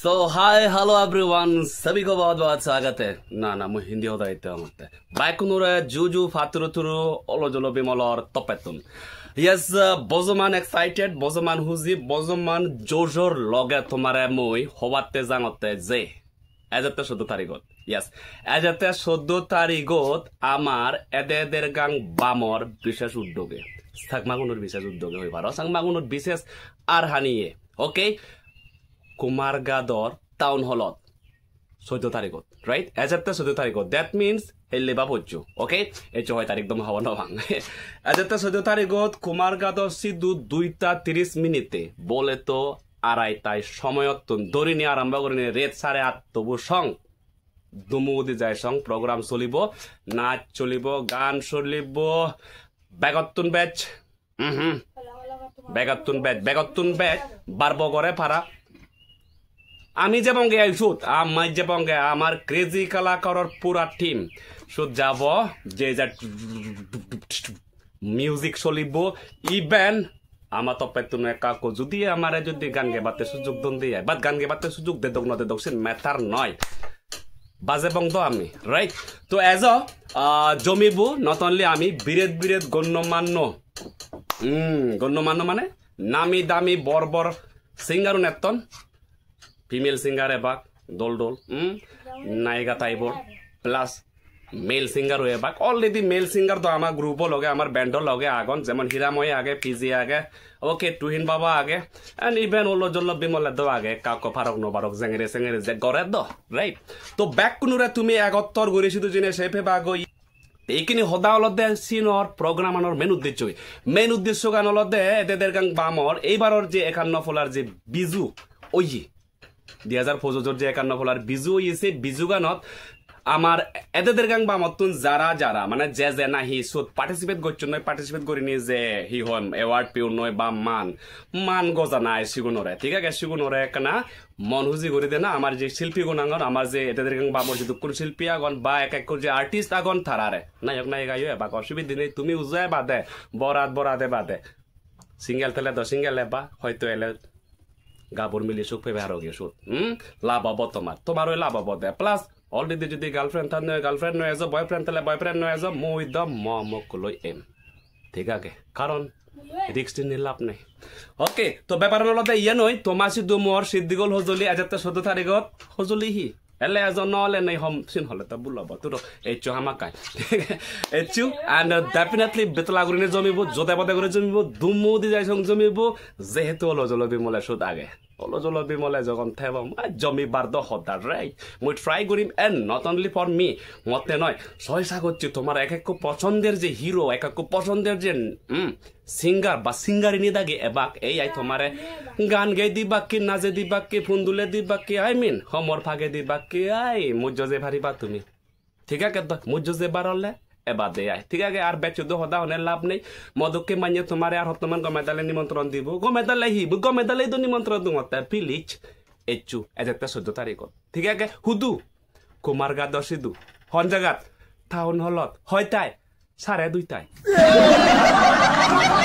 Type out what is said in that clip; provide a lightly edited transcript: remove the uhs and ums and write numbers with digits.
सो hi hello everyone सभी को बहुत बहुत स्वागत है ना मैं हिंदी होता है बाइकुनुरे जुजु फातुरुतुरु ओलोजोलो बिमलर तपेतुन यस बजमान एक्साइटेड बजमान हुजी बजमान जोजोर लगे तुम्हारे मुई हवाते जानते जे एजते 14 तारिखत यस एजते 14 तारिखत आमार एदेदेर गां बामर विशेष उद्योगे साकमागुनुर विशेष उद्योगे हई पारो साकमागुनुर विशेष आरहानिये ओके कुमारगादर टाउन हলত 14 तारिखत राइट एजते 14 तारिखत दैट मीन्स हेलेबा पच्चु ओके ए 6 तारिख दम हवा नवां एजते 14 तारिखत कुमारगादर सिदु 2:30 मिनिटे बोले तो आराइटाय समयतुन दरिनि आरम्भ करिने रेत 8:30 तबु सं दुमुदि जाय सं प्रोग्राम चलिबो नाच चलिबो गान चलिबो बेगतुन बैच बेगतुन बैच बारबो करे पारा আমি যাবঙ্গে আইসুত আমি যাবঙ্গে আমার ক্রেজি কলাকারর পুরা টিম শুট যাব যে যা মিউজিক চলিব ইভেন আমার তো পেতুন কাকো যদি আমারে যদি গান গেবাতে সুযোগ দন দিয়ে বাট গান গেবাতে সুযোগ দে দক নদে দকছেন ম্যাটার নয় বাজে বংদ আমি রাইট তো এজ জমিবু নট অনলি আমি বিরেত গণ্যমান্য মানে নামি দামি বর্বর সিঙ্গার নেতন ফিমেল সিঙ্গার এবাক দোল নায়িকা টাইপর প্লাস মেল সিঙ্গার এবাক অলরেডি মেল সিঙ্গার তো আমার গ্রুপও লগে আমার ব্যান্ডর লগে আগন যেমন হীরাময় আগে পিজি আগে ওকে তুহিন বাবা আগে এন্ড ইভেন ওলো জল্ল বিমল দো আগে কাকো ফারক নবারক জেঙ্গরে যে গরে দ রাইট তো ব্যাক কুনুরে তুমি 71 গরিছি তো জিনে সেফে বাগো এইখিনি হদা অলদে সিনর প্রোগ্রাম আনর মেন উদ্দেশ্য গান অলদে এদের গাং বামর এইবারর যে 51 ফলার যে বিজু ওই 2025 যে 51 ফলার বিজু হইছে বিজু গানত আমার এদের গাং বামতুন যারা মানে যে না হি সুত পার্টিসিপেট করছন নয় পার্টিসিপেট করিনি যে হি হন অ্যাওয়ার্ড পিউ নয় বা মান গজানায় সিগুনরে ঠিক আছে সিগুনরে একনা মন হুজি করে দে না আমার যে শিল্পী গুণাঙ্গন আমার যে এদের গাং বামর যে কোন শিল্পী আগন বা এক যে আর্টিস্ট আগন থারারে নায়ক নায়িকা ইয়ে বা অসুবিধা নেই তুমি উজায় বাদে বরাতে বাদে সিঙ্গেল তেলে দ সিঙ্গেল বা হয়তো এলে গাবর মিলি সুখ পেবে আরো গিয়ে সুদ লাভ হবো তোমার ওই লাভ হবো দে প্লাস অলরেডি যদি গার্লফ্রেন্ড নয় এজো বয়ফ্রেন্ড তাহলে বয়ফ্রেন্ড নয় এজো মই দ মকলই এম ঠিক আছে কারণ রিক্স নিয়ে লাভ নেই ওকে তো ব্যাপার হলতে ইয়ে নয় তোমার সিদ্ধু মোর সিদ্দিগল হজলি আজতে 14 তারিখত হজলি হি এলে এজন নহলে নেই হম সিন হলে তা বুলাব তোর এইচু হামাকাই এইচু এন্ড ডেফিনেটলি বেতলাগুরিনে জমিব জোতে পদে করে জমিব দুমু দি যাই সং জমিব যেহেতু অলজল বিমলে সুদ আগে অলজল বিমলে যখন থেব জমি বারদ হদার রাইট মুই ট্রাই করিম and not only for me মতে নয় সয়সা করছি তোমার এক পছন্দের যে হিরো এক পছন্দের যে সিঙ্গার বা সিঙ্গারিনী দাগে এবাক এই আই তোমারে গান গাই দিবা কি নাচে দিবা কি ফুন্দুলে দিবা কি আই মিন হমর ফাগে দিবা কি আই মুজ যে ভারিবা তুমি ঠিক আছে তো মুজ যে বারলে এবার দে আই ঠিক আছে আর বেচুদ হদা হনে লাভ নেই মদকে মাইনে তোমারে আর হতমান গমেদালে নিমন্ত্রণ দিব গমেদালে হিব গমেদালে তো নিমন্ত্রণ দুমতে প্লিজ এচু এজতে 14 তারিখত ঠিক আছে হুদু কুমারগাদ সিদু হন জাগাত টাউন হলত হয়তাই 2:30